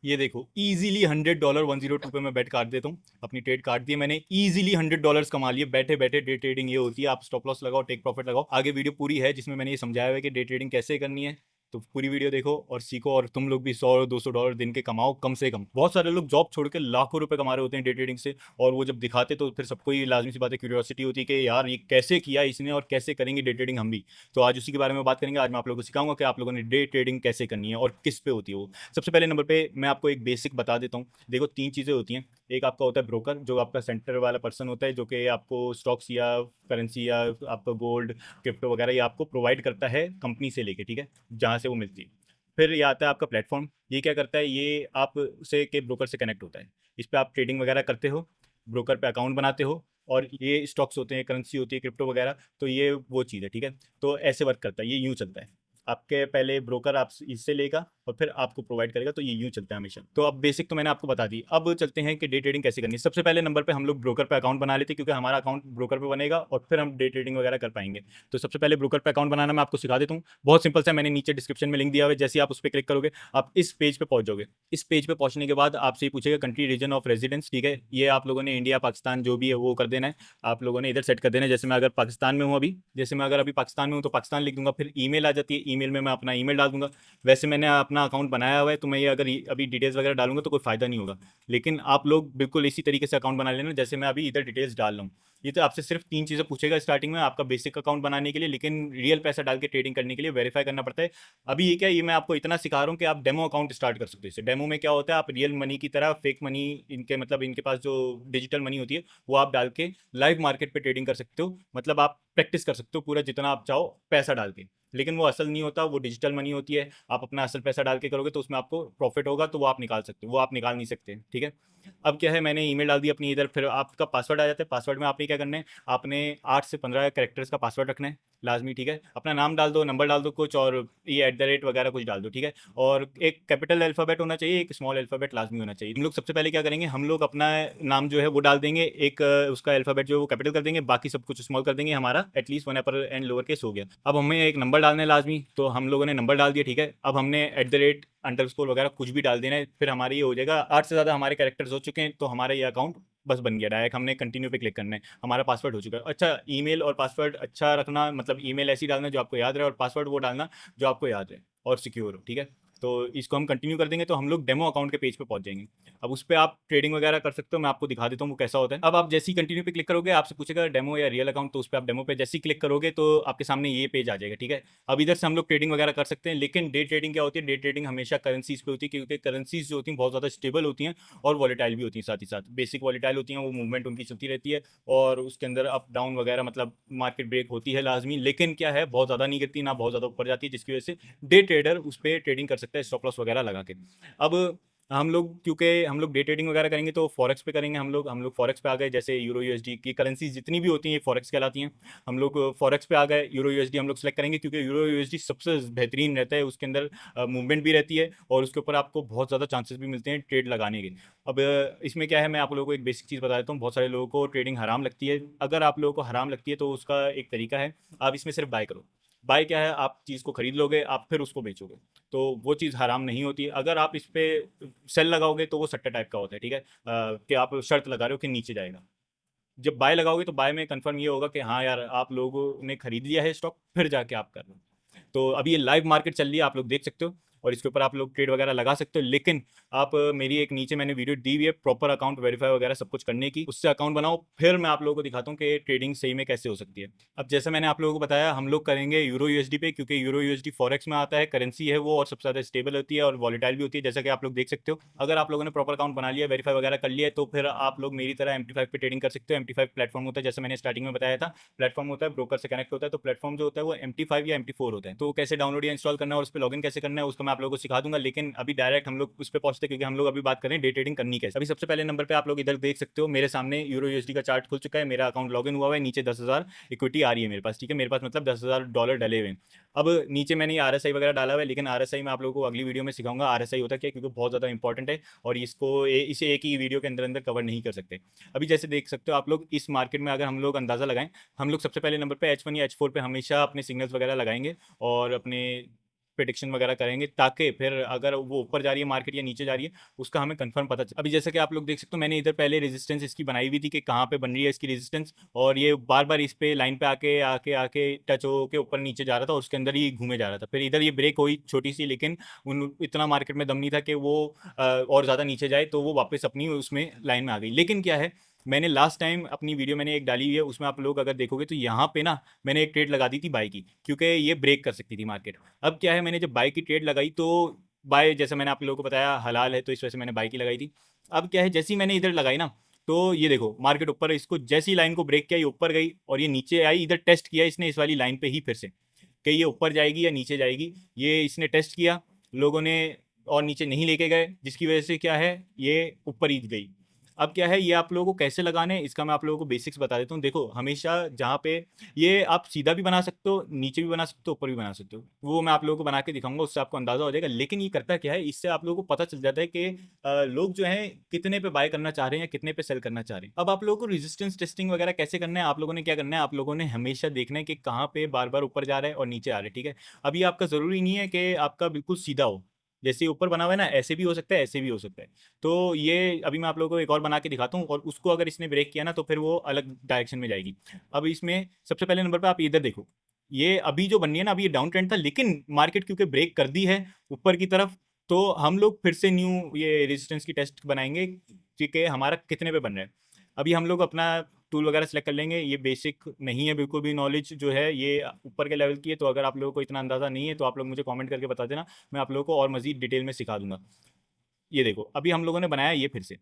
ये देखो इजीली $100 102 पे मैं बेट काट देता हूँ, अपनी ट्रेड काट दी है मैंने, इजीली $100 कमा लिए बैठे बैठे। डे ट्रेडिंग ये होती है, आप स्टॉप लॉस लगाओ, टेक प्रॉफिट लगाओ। आगे वीडियो पूरी है जिसमें मैंने ये समझाया हुआ है कि डे ट्रेडिंग कैसे करनी है, तो पूरी वीडियो देखो और सीखो, और तुम लोग भी $100 200 दिन के कमाओ कम से कम। बहुत सारे लोग जॉब छोड़ के लाखों रुपए कमा रहे होते हैं डे ट्रेडिंग से, और वो जब दिखाते तो फिर सबको ये लाजमी सी बात है, क्यूरियोसिटी होती है कि यार ये कैसे किया इसने और कैसे करेंगे डे ट्रेडिंग हम भी। तो आज उसी के बारे में बात करेंगे। आज मैं आप लोगों को सिखाऊंगा कि आप लोगों ने डे ट्रेडिंग कैसे करनी है और किस पे होती है वो। सबसे पहले नंबर पे मैं आपको एक बेसिक बता देता हूँ। देखो तीन चीज़ें होती हैं। एक आपका होता है ब्रोकर, जो आपका सेंटर वाला पर्सन होता है, जो कि आपको स्टॉक्स या करेंसी या आपका गोल्ड क्रिप्टो वगैरह ये आपको प्रोवाइड करता है कंपनी से लेके, ठीक है, जहाँ से वो मिलती है। फिर ये आता है आपका प्लेटफॉर्म। ये क्या करता है, ये आप से के ब्रोकर से कनेक्ट होता है। इस पर आप ट्रेडिंग वगैरह करते हो, ब्रोकर पे अकाउंट बनाते हो, और ये स्टॉक्स होते हैं, करेंसी होती है, क्रिप्टो वगैरह, तो ये वो चीज़ है, ठीक है। तो ऐसे वर्क करता है, ये यूँ चलता है। आपके पहले ब्रोकर आप इससे लेगा और फिर आपको प्रोवाइड करेगा, तो ये यूँ चलता है हमेशा। तो अब बेसिक तो मैंने आपको बता दी, अब चलते हैं कि डे ट्रेडिंग कैसे करनी है। सबसे पहले नंबर पे हम लोग ब्रोकर पे अकाउंट बना लेते हैं, क्योंकि हमारा अकाउंट ब्रोकर पे बनेगा और फिर हम डे ट्रेडिंग वगैरह कर पाएंगे। तो सबसे पहले ब्रोकर पे अकाउंट बनाना मैं आपको सिखा देता हूँ। बहुत सिंपल सा, मैंने नीचे डिस्क्रिप्शन में लिंक दिया हुआ है, जैसे आप उस पर क्लिक करोगे आप इस पेज पे पहुंच जाओगे। इस पेज पे पहुंचने के बाद आपसे ये पूछेगा कंट्री रीजन ऑफ रेजिडेंस, ठीक है। ये आप लोगों ने इंडिया पाकिस्तान जो भी है वो कर देना है, आप लोगों ने इधर सेट कर देना है। जैसे मैं अगर पाकिस्तान में हूँ अभी, जैसे मैं अगर अभी पाकिस्तान में हूँ तो पाकिस्तान लिख दूंगा। फिर ईमेल आ जाती है, ईमेल में मैं अपना ईमेल डाल दूंगा। वैसे मैंने अपना अकाउंट बनाया हुआ है, तो मैं ये अगर अभी डिटेल्स वगैरह डालूंगा तो कोई फायदा नहीं होगा। लेकिन आप लोग बिल्कुल इसी तरीके से अकाउंट बना लेना जैसे मैं अभी इधर डिटेल्स डाल रहा हूँ। ये तो आपसे सिर्फ तीन चीज़ें पूछेगा स्टार्टिंग में, आपका बेसिक अकाउंट बनाने के लिए, लेकिन रियल पैसा डाल के ट्रेडिंग करने के लिए वेरीफाई करना पड़ता है। अभी ये क्या, ये मैं आपको इतना सिखा रहा हूँ कि आप डेमो अकाउंट स्टार्ट कर सकते हो। इससे डेमो में क्या होता है, आप रियल मनी की तरह फेक मनी, इनके मतलब इनके पास जो डिजिटल मनी होती है वो आप डाल के लाइव मार्केट पे ट्रेडिंग कर सकते हो। मतलब आप प्रैक्टिस कर सकते हो पूरा जितना आप चाहो पैसा डाल के। लेकिन वो असल नहीं होता, वो डिजिटल मनी होती है। आप अपना असल पैसा डाल के करोगे तो उसमें आपको प्रॉफिट होगा, तो वो आप निकाल सकते हो, वो आप निकाल नहीं सकते, ठीक है। अब क्या है, मैंने ईमेल डाल दी अपनी इधर, फिर आपका पासवर्ड आ जाता है। पासवर्ड में आपने क्या करना है, आपने 8 से 15 कैरेक्टर्स का पासवर्ड रखना है लाजमी, ठीक है। अपना नाम डाल दो, नंबर डाल दो कुछ, और ये @ वगैरह कुछ डाल दो, ठीक है। और एक कैपिटल अल्फ़ाबेट होना चाहिए, एक स्मॉल अल्फ़ाबेट लाजमी होना चाहिए। हम लोग सबसे पहले क्या करेंगे, हम लोग अपना नाम जो है वो डाल देंगे, एक उसका अल्फ़ाबेट जो है वो कैपिटल कर देंगे, बाकी सब कुछ स्मॉल कर देंगे। हमारा at least one upper and lower case हो गया। अब हमें एक नंबर डालना है लाजमी, तो हम लोगों ने नंबर डाल दिया, ठीक है। अब हमने @ वगैरह कुछ भी डाल देना है। फिर हमारी ये हो जाएगा, 8 से ज़्यादा हमारे कैरेक्टर्स हो चुके हैं, तो हमारा ये अकाउंट बस बन गया। डायरेक्ट हमने कंटिन्यू पे क्लिक करना है, हमारा पासवर्ड हो चुका है। अच्छा, ईमेल और पासवर्ड अच्छा रखना, मतलब ईमेल ऐसी डालना जो आपको याद रहे, और पासवर्ड वो डालना जो आपको याद रहे और सिक्योर हो, ठीक है। तो इसको हम कंटिन्यू कर देंगे, तो हम लोग डेमो अकाउंट के पेज पे पहुंच जाएंगे। अब उस पर आप ट्रेडिंग वगैरह कर सकते हो, मैं आपको दिखा देता हूँ वो कैसा होता है। अब आप जैसे ही कंटिन्यू पे क्लिक करोगे आपसे पूछेगा डेमो या रियल अकाउंट, तो उस पर आप डेमो पे जैसे ही क्लिक करोगे तो आपके सामने ये पेज आ जाएगा, ठीक है। अब इधर से हम लोग ट्रेडिंग वगैरह कर सकते हैं। लेकिन डे ट्रेडिंग क्या होती है, डे ट्रेडिंग हमेशा करेंसीज पे होती है, क्योंकि करेंसीज जो होती हैं बहुत ज़्यादा स्टेबल होती हैं और वॉलेटाइल भी होती हैं। साथ ही साथ बेसिक वॉलेटाइल होती हैं, वो मूवमेंट उनकी चलती रहती है, और उसके अंदर अप डाउन वगैरह, मतलब मार्केट ब्रेक होती है लाजमी, लेकिन क्या है बहुत ज़्यादा नहीं करती, ना बहुत ज़्यादा ऊपर जाती है, जिसकी वजह से डे ट्रेडर उस पर ट्रेडिंग कर सकता है स्टॉप लॉस वगैरह लगा के। अब हम लोग, क्योंकि हम लोग डे ट्रेडिंग वगैरह करेंगे तो फॉरेक्स पे करेंगे। हम लोग फॉरेक्स पे आ गए, जैसे यूरो यूएसडी की करेंसी जितनी भी होती हैं ये फॉरेक्स कहलाती हैं। हम लोग फॉरेक्स पे आ गए, यूरो यूएसडी हम लोग सेलेक्ट करेंगे, क्योंकि यूरो यूएसडी सबसे बेहतरीन रहता है। उसके अंदर मूवमेंट भी रहती है, और उसके ऊपर आपको बहुत ज़्यादा चांसेस भी मिलते हैं ट्रेड लगाने के। अब इसमें क्या है, मैं आप लोगों को एक बेसिक चीज़ बता देता हूँ। बहुत सारे लोगों को ट्रेडिंग हराम लगती है। अगर आप लोगों को हराम लगती है तो उसका एक तरीका है, आप इसमें सिर्फ बाय करो। बाय क्या है, आप चीज़ को खरीद लोगे, आप फिर उसको बेचोगे, तो वो चीज़ हराम नहीं होती है। अगर आप इस पे सेल लगाओगे तो वो सट्टा टाइप का होता है, ठीक है। कि आप शर्त लगा रहे हो कि नीचे जाएगा। जब बाय लगाओगे तो बाय में कंफर्म ये होगा कि हाँ यार आप लोगों ने खरीद लिया है स्टॉक, फिर जाके आप कर रहे हो। तो अभी ये लाइव मार्केट चल रही है, आप लोग देख सकते हो, और इसके ऊपर आप लोग ट्रेड वगैरह लगा सकते हो। लेकिन आप मेरी एक नीचे मैंने वीडियो दी हुई है प्रॉपर अकाउंट वेरीफाई वगैरह सब कुछ करने की, उससे अकाउंट बनाओ, फिर मैं आप लोगों को दिखाता हूँ कि ट्रेडिंग सही में कैसे हो सकती है। अब जैसे मैंने आप लोगों को बताया, हम लोग करेंगे यूरो यूएसडी पे, क्योंकि यूरो यूएसडी फॉरेक्स में आता है, करेंसी है वो, और सबसे ज़्यादा स्टेबल होती है और वॉलेटाइल भी होती है, जैसा कि आप लोग देख सकते हो। अगर आप लोगों ने प्रॉपर अकाउंट बना लिया, वेरीफाई वगैरह कर लिया है, तो फिर आप लोग मेरी तरह MT5 पे ट्रेडिंग कर सकते हो। MT5 प्लेटफॉर्म होता है, जैसे मैंने स्टार्टिंग में बताया था, प्लेटफॉर्म होता है, ब्रोकर से कनेक्ट होता है। तो प्लेटफॉर्म जो होता है वो MT5 या MT4 होता है। तो कैसे डाउनलोड या इंस्टॉल करना है और उस पर लॉगिन कैसे करना है उसको मैं आप लोगों को सिखा दूंगा। लेकिन अभी डायरेक्ट हम लोग उस पर पहुंचते हैं, क्योंकि हम लोग अभी बात करें डे ट्रेडिंग करनी कैसे। अभी सबसे पहले नंबर पे आप लोग इधर देख सकते हो, मेरे सामने यूरो यूएसडी का चार्ट खुल चुका है, मेरा अकाउंट लॉगिन हुआ है, नीचे 10,000 इक्विटी आ रही है मेरे पास, ठीक है। मेरे पास मतलब $10,000 डले हुए हैं। अब नीचे मैंने RSI वगैरह डाला हुआ है, लेकिन RSI मैं आप लोगों को अगली वीडियो में सिखाऊंगा RSI होता क्या है, क्योंकि बहुत ज़्यादा इंपॉर्टेंट है, और इसे एक ही वीडियो के अंदर अंदर कवर नहीं कर सकते। अभी जैसे देख सकते हो आप लोग, इस मार्केट में अगर हम लोग अंदाज़ा लगाएं, हम लोग सबसे पहले नंबर पे H1 या H4 पे हमेशा अपने सिग्नल्स वगैरह लगाएंगे, और अपने प्रेडिक्शन वगैरह करेंगे, ताकि फिर अगर वो ऊपर जा रही है मार्केट या नीचे जा रही है उसका हमें कंफर्म पता चले। अभी जैसे कि आप लोग देख सकते हो, मैंने इधर पहले रेजिस्टेंस इसकी बनाई हुई थी कि कहाँ पे बन रही है इसकी रेजिस्टेंस, और ये बार बार इस पे लाइन पे आके आके आके टच हो के ऊपर नीचे जा रहा था और उसके अंदर ही घूमे जा रहा था। फिर इधर ये ब्रेक हुई छोटी सी, लेकिन उन इतना मार्केट में दम नहीं था कि वो और ज़्यादा नीचे जाए, तो वो वापस अपनी उसमें लाइन में आ गई। लेकिन क्या है, मैंने लास्ट टाइम अपनी वीडियो मैंने एक डाली हुई है, उसमें आप लोग अगर देखोगे तो यहाँ पे ना मैंने एक ट्रेड लगा दी थी बाई की, क्योंकि ये ब्रेक कर सकती थी मार्केट। अब क्या है, मैंने जब बाई की ट्रेड लगाई तो बाय, जैसे मैंने आप लोगों को बताया, हलाल है, तो इस वजह से मैंने बाई की लगाई थी। अब क्या है, जैसे ही मैंने इधर लगाई ना, तो ये देखो मार्केट ऊपर, इसको जैसी लाइन को ब्रेक किया ये ऊपर गई और ये नीचे आई। इधर टेस्ट किया इसने इस वाली लाइन पे ही फिर से कि ये ऊपर जाएगी या नीचे जाएगी, ये इसने टेस्ट किया लोगों ने, और नीचे नहीं लेके गए, जिसकी वजह से क्या है, ये ऊपर ही गई। अब क्या है, ये आप लोगों को कैसे लगाने हैं इसका मैं आप लोगों को बेसिक्स बता देता हूँ। देखो, हमेशा जहाँ पे ये आप सीधा भी बना सकते हो, नीचे भी बना सकते हो, ऊपर भी बना सकते हो, वो मैं आप लोगों को बना के दिखाऊंगा, उससे आपको अंदाजा हो जाएगा। लेकिन ये करता क्या है, इससे आप लोगों को पता चल जाता है कि लोग जो हैं कितने पे बाय करना चाह रहे हैं या कितने पे सेल करना चाह रहे हैं। अब आप लोगों को रेजिस्टेंस टेस्टिंग वगैरह कैसे करना है, आप लोगों ने क्या करना है, आप लोगों ने हमेशा देखना है कि कहाँ पे बार बार ऊपर जा रहा है और नीचे आ रहा है, ठीक है। अभी आपका ज़रूरी नहीं है कि आपका बिल्कुल सीधा हो, जैसे ऊपर बना हुआ है ना, ऐसे भी हो सकता है, ऐसे भी हो सकता है। तो ये अभी मैं आप लोगों को एक और बना के दिखाता हूँ, और उसको अगर इसने ब्रेक किया ना तो फिर वो अलग डायरेक्शन में जाएगी। अब इसमें सबसे पहले नंबर पे आप इधर देखो, ये अभी जो बन रही है ना, अभी ये डाउन ट्रेंड था, लेकिन मार्केट क्योंकि ब्रेक कर दी है ऊपर की तरफ, तो हम लोग फिर से न्यू ये रेजिस्टेंस की टेस्ट बनाएंगे कि हमारा कितने पे बन रहा है। अभी हम लोग अपना टूल वगैरह सेलेक्ट कर लेंगे। ये बेसिक नहीं है बिल्कुल भी, नॉलेज जो है ये ऊपर के लेवल की है, तो अगर आप लोगों को इतना अंदाज़ा नहीं है तो आप लोग मुझे कमेंट करके बता देना, मैं आप लोगों को और मज़ीद डिटेल में सिखा दूंगा। ये देखो, अभी हम लोगों ने बनाया ये फिर से,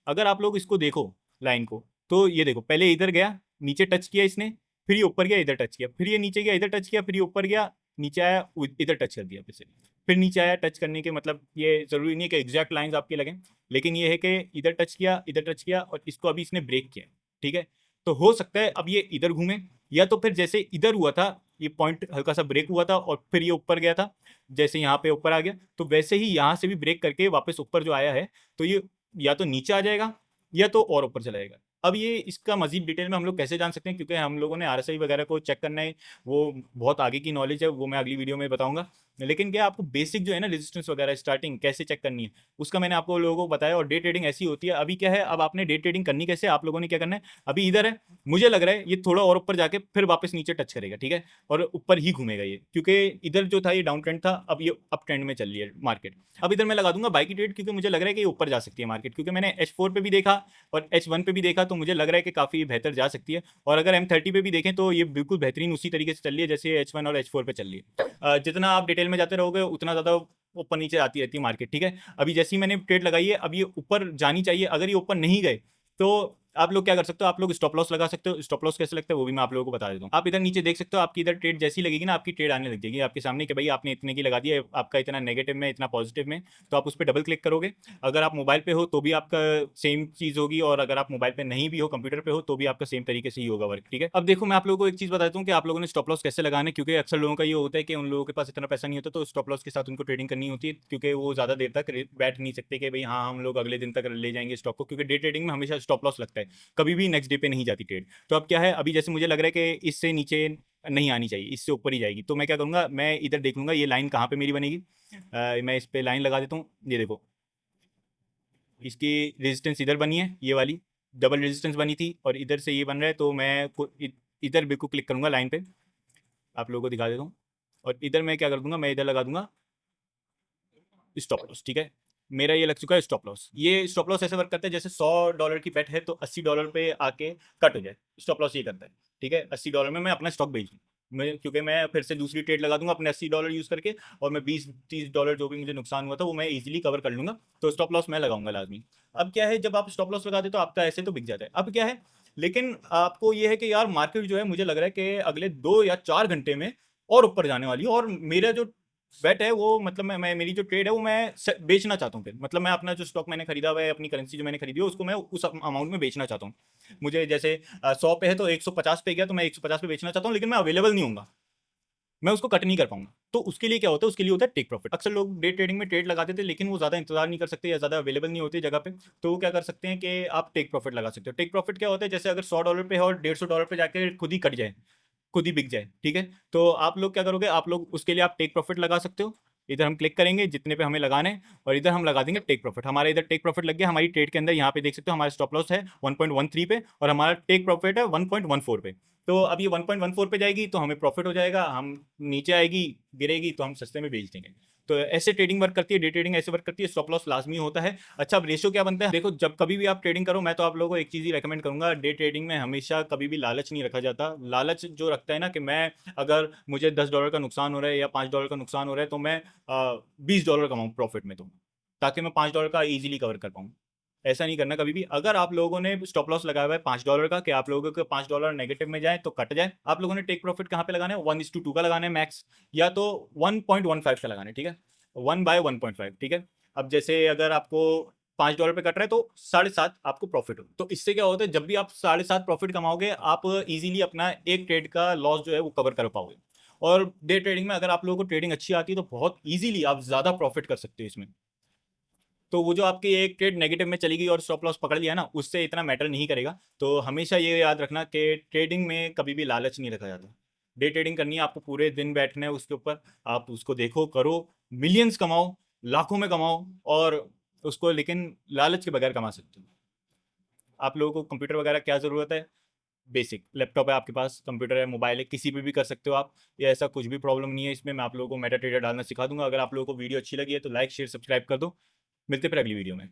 अगर आप लोग इसको देखो लाइन को, तो ये देखो पहले इधर गया, नीचे टच किया इसने, फिर ये ऊपर गया, इधर टच किया, फिर ये नीचे गया, इधर टच किया, फिर ये ऊपर गया, नीचे आया, इधर टच कर दिया फिर से, फिर नीचे आया। टच करने के मतलब ये ज़रूरी नहीं है कि एग्जैक्ट लाइंस आपके लगें, लेकिन ये है कि इधर टच किया, इधर टच किया, और इसको अभी इसने ब्रेक किया, ठीक है। तो हो सकता है अब ये इधर घूमे, या तो फिर जैसे इधर हुआ था, ये पॉइंट हल्का सा ब्रेक हुआ था और फिर ये ऊपर गया था, जैसे यहाँ पे ऊपर आ गया, तो वैसे ही यहाँ से भी ब्रेक करके वापस ऊपर जो आया है, तो ये या तो नीचे आ जाएगा या तो और ऊपर चला जाएगा। अब ये इसका मजीद डिटेल में हम लोग कैसे जान सकते हैं, क्योंकि हम लोगों ने आरएसआई वगैरह को चेक करना है, वो बहुत आगे की नॉलेज है, वो मैं अगली वीडियो में बताऊंगा। लेकिन क्या आपको बेसिक जो है ना, रेजिस्टेंस वगैरह स्टार्टिंग कैसे चेक करनी है, उसका मैंने आपको लोगों को बताया। और डे ट्रेडिंग ऐसी होती है। अभी क्या है, अब आपने डे ट्रेडिंग करनी कैसे, आप लोगों ने क्या करना है, अभी इधर है, मुझे लग रहा है ये थोड़ा और ऊपर जाके फिर वापस नीचे टच करेगा, ठीक है, और ऊपर ही घूमेगा ये, क्योंकि इधर जो था ये डाउन ट्रेंड था, अब ये अप ट्रेंड में चल रही है मार्केट। अब इधर मैं लगा दूंगा बाई की ट्रेड, क्योंकि मुझे लग रहा है कि ये ऊपर जा सकती है मार्केट, क्योंकि मैंने H4 पे भी देखा और H1 पे भी देखा, तो मुझे लग रहा है कि काफ़ी बेहतर जा सकती है। और अगर M30 पे भी देखें तो ये बिल्कुल बेहतरीन उसी तरीके से चल रही है जैसे H1 और H4 पे चल रही है। जितना आप डिटेल में जाते रहोगे उतना ज़्यादा ऊपर नीचे आती रहती है मार्केट, ठीक है। अभी जैसे ही मैंने ट्रेड लगाई है, अब ये ऊपर जानी चाहिए, अगर ये ऊपर नहीं गए तो आप लोग क्या कर सकते हो, आप लोग स्टॉप लॉस लगा सकते हो। स्टॉप लॉस कैसे लगता है वो भी मैं आप लोगों को बता देता हूँ। आप इधर नीचे देख सकते हो, आपकी इधर ट्रेड जैसी लगेगी ना, आपकी ट्रेड आने लग जाएगी आपके सामने कि भाई आपने इतने की लगा दी है, आपका इतना नेगेटिव में, इतना पॉजिटिव में, तो आप उस पर डबल क्लिक करोगे। अगर आप मोबाइल पे हो तो भी आपका सेम चीज़ होगी, और अगर आप मोबाइल पे नहीं भी हो, कंप्यूटर पे हो, तो भी आपका सेम तरीके से ही होगा वर्क, ठीक है। अब देखो, मैं आप लोगों को एक चीज़ बता देता हूँ कि आप लोगों ने स्टॉप लॉस कैसे लगाना है, क्योंकि अक्सर लोगों का ये होता है कि उन लोगों के पास इतना पैसा नहीं होता, तो स्टॉप लॉस के साथ उनको ट्रेडिंग करनी होती है, क्योंकि वो ज़्यादा देर तक बैठ नहीं सकते कि भाई हाँ हम लोग अगले दिन तक ले जाएंगे स्टॉक को, क्योंकि डे ट्रेडिंग में हमेशा स्टॉप लॉस लगता है, कभी भी नेक्स्ट डे पे नहीं जाती ट्रेड। तो अब क्या है, अभी जैसे मुझे लग रहा है कि इससे नीचे नहीं आनी चाहिए, इससे ऊपर ही जाएगी, तो मैं क्या करूँगा, मैं इधर देख लूँगा ये लाइन कहाँ पे मेरी बनेगी। मैं इस पे लाइन लगा देता हूँ, ये देखो इसकी रेजिस्टेंस इधर बनी है, ये वाली डबल रेजिस्टेंस बनी थी, और इधर से ये बन रहा है, तो मैं इधर बिल्कुल क्लिक करूँगा लाइन पे, आप लोगों को दिखा देता हूँ। और इधर मैं क्या कर दूंगा, मैं इधर लगा दूंगा स्टॉप लॉस, ठीक है। मेरा ये लग चुका है स्टॉप लॉस। ये स्टॉप लॉस ऐसे वर्क करता है जैसे $100 की बेट है तो $80 पे आके कट हो जाए, स्टॉप लॉस ये करता है, ठीक है। $80 में मैं अपना स्टॉक बेच दूँ, मैं क्योंकि मैं फिर से दूसरी ट्रेड लगा दूंगा अपने $80 यूज़ करके, और मैं $20-30 जो भी मुझे नुकसान हुआ था वो मैं इजीली कवर कर लूंगा, तो स्टॉप लॉस मैं लगाऊंगा लाजमी। अब क्या है, जब आप स्टॉप लॉस लगाते तो आपका ऐसे तो बिक जाता है। अब क्या है, लेकिन आपको ये है कि यार मार्केट जो है मुझे लग रहा है कि अगले 2 या 4 घंटे में और ऊपर जाने वाली है, और मेरा जो बेट है वो मतलब मैं मेरी जो ट्रेड है वो मैं बेचना चाहता हूँ। फिर मतलब मैं अपना जो स्टॉक मैंने खरीदा हुआ है, अपनी करेंसी जो मैंने खरीदी है, उसको मैं उस अमाउंट में बेचना चाहता हूँ। मुझे जैसे 100 पे है तो 150 पे गया, तो मैं 150 पे बेचना चाहता हूँ, लेकिन मैं अवेलेबल नहीं हूँ, मैं उसको कट नहीं कर पाऊंगा। तो उसके लिए क्या होता है, उसके लिए होता है टेक प्रॉफिट। अक्सर लोग डे ट्रेडिंग में ट्रेड लगाते थे, लेकिन वो ज़्यादा इंतजार नहीं कर सकते या ज़्यादा अवेलेबल नहीं होते जगह पे, तो वो क्या कर सकते हैं कि आप टेक प्रॉफिट लगा सकते हो। टेक प्रॉफिट क्या होता है, जैसे अगर $100 पे है और $150 पे जाकर खुद ही कट जाए, खुद ही बिक जाए, ठीक है। तो आप लोग क्या करोगे, आप लोग उसके लिए आप टेक प्रॉफिट लगा सकते हो। इधर हम क्लिक करेंगे जितने पे हमें लगाने हैं, और इधर हम लगा देंगे टेक प्रॉफिट। हमारा इधर टेक प्रॉफिट लग गया हमारी ट्रेड के अंदर। यहाँ पे देख सकते हो हमारा स्टॉप लॉस है 1.13 पे, और हमारा टेक प्रॉफिट है 1.14 पे। तो अब ये 1.14 पे जाएगी तो हमें प्रॉफिट हो जाएगा, हम नीचे आएगी गिरेगी तो हम सस्ते में बेच देंगे। तो ऐसे ट्रेडिंग वर्क करती है, डे ट्रेडिंग ऐसे वर्क करती है। स्टॉप लॉस लाजमी होता है। अच्छा, अब रेशियो क्या बनता है, देखो जब कभी भी आप ट्रेडिंग करो, मैं तो आप लोगों को एक चीज़ ही रेकमेंड करूंगा, डे ट्रेडिंग में हमेशा कभी भी लालच नहीं रखा जाता। लालच जो रखता है ना कि मैं, अगर मुझे $10 का नुकसान हो रहा है या $5 का नुकसान हो रहा है तो मैं $20 कमाऊँ प्रॉफिट में, तो ताकि मैं $5 का ईजिली कवर कर पाऊँ। ऐसा नहीं करना कभी भी। अगर आप लोगों ने स्टॉप लॉस लगाया हुआ है $5 का, कि आप लोगों के $5 नेगेटिव में जाए तो कट जाए, आप लोगों ने टेक प्रॉफिट कहाँ पे लगाना है, 1:2 का लगाना है मैक्स, या तो 1.15 का लगाना है, ठीक है, 1/1.5, ठीक है। अब जैसे अगर आपको $5 पे कट रहा है तो 7.5 आपको प्रॉफिट हो, तो इससे क्या होता है, जब भी आप 7.5 प्रॉफिट कमाओगे, आप इजीली अपना एक ट्रेड का लॉस जो है वो कवर कर पाओगे। और डे ट्रेडिंग में अगर आप लोगों को ट्रेडिंग अच्छी आती है तो बहुत इजीली आप ज्यादा प्रॉफिट कर सकते हो इसमें। तो वो जो आपकी एक ट्रेड नेगेटिव में चली गई और स्टॉप लॉस पकड़ लिया ना, उससे इतना मैटर नहीं करेगा। तो हमेशा ये याद रखना कि ट्रेडिंग में कभी भी लालच नहीं रखा जाता। डे ट्रेडिंग करनी है आपको, पूरे दिन बैठना है उसके ऊपर, आप उसको देखो करो, मिलियंस कमाओ, लाखों में कमाओ, और उसको लेकिन लालच के बगैर कमा सकते हो। आप लोगों को कंप्यूटर वगैरह क्या ज़रूरत है, बेसिक लैपटॉप है आपके पास, कंप्यूटर है, मोबाइल है, किसी पे भी कर सकते हो आप। ये ऐसा कुछ भी प्रॉब्लम नहीं है इसमें। मैं आप लोगों को मेटा ट्रेडर डालना सिखा दूंगा। अगर आप लोगों को वीडियो अच्छी लगी है तो लाइक शेयर सब्सक्राइब कर दो। मिलते हैं फिर अगली वीडियो में।